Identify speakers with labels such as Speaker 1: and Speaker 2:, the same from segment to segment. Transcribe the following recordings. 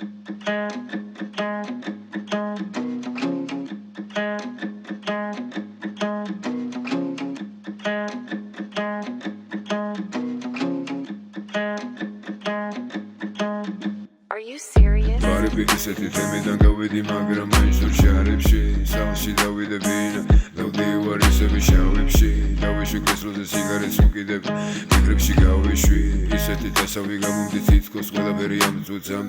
Speaker 1: Are you serious?
Speaker 2: Բարები ისეთი თემიდან გავედი, მაგრამ მაინც ვერ შარებში სახლში დავიდებინა დავდივარ ისევ შავებში დავიშვი კესროზე სიგარეტს უკიდებ ფიქრებში გავიშვი ისეთი დასავი გამომდი თითქოს ყველაფერი ამ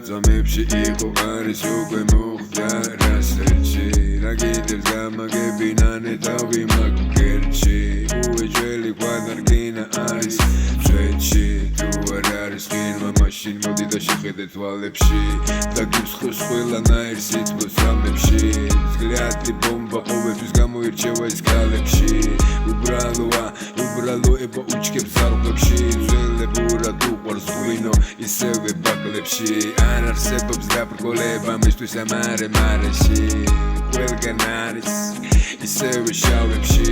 Speaker 2: წამებში იყო არის უკვე მოხდა რასერჩი რა კიდევ გამაგებინა ნეტავი მაგერჩი უეჯველი ყვანარგინა არის წვეთში თუ არ არის ღირმა მაშინ მოდი და შეხედე თვალებში და გიცხოს ყველანაირ სითბოს რამებში взгляდი ბომბა ყოველთვის გამოირჩევა ის კალებში უბრალოება უჩქებს ზარღვებში ძველებურად უყვარს ღვინო ისევე ბაკლებში არ არსებობს დაბრკოლება მისთვის ამ არეში ყველგან არის ისევე შავებში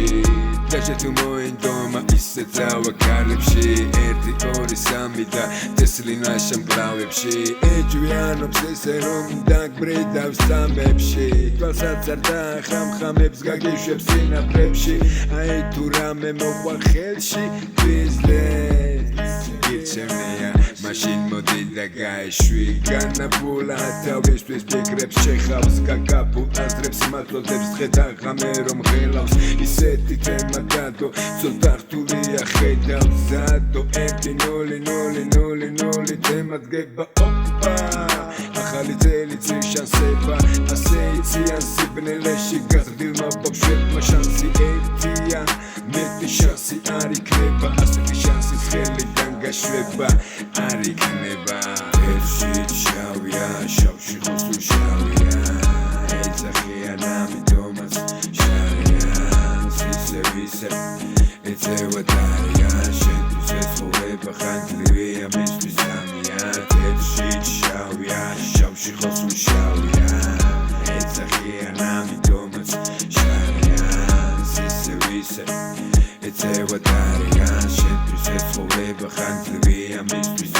Speaker 2: დაჟე თუ მოინდომა ისე ძალა კარებში 1 2 3 და თესლინა შემკლავებში ეჯვიანობს ესე რომ დაგბრიდავს სამებში თვალსაც არ დახამხამებს გაგიშვებს სინაფრებში აი თუ რამე მოყვა ხელში ბიზნეს გირჩევნია მაშინ მოდი და გაეშვი განაბულა თავისთვის ფიქრებს შეხავს გაგაბულ აზრებს მათლოდებს ხედა ღამე რომ ღელავს ისეთი თემა დადო ცოტა რთულია ხედავს ზადო 1-0-0-0 თემა დგება ოპა ახალი წელიც შანსება ასე იციან სიბნელეში გაზრდილმა ბავშვებმა შანსი ერთია მეტი შანსი არ იქნება ასეთი შანსის ხელიდან გაშვება არ იქნება ერთში შავია შავში ხოსუ შავია ეძახიან ამიტომაც შარიან ისევ ეცევა დარიან შენთვის ეცხოვება ხანძლივია მისთვის სამია ერთში შავია შავში ხოსუ შავია ეძახიან ამიტომაც შარიან ისევ ეცევა დარიან შენთვის ეცხოვება ხანძლივია მისთვის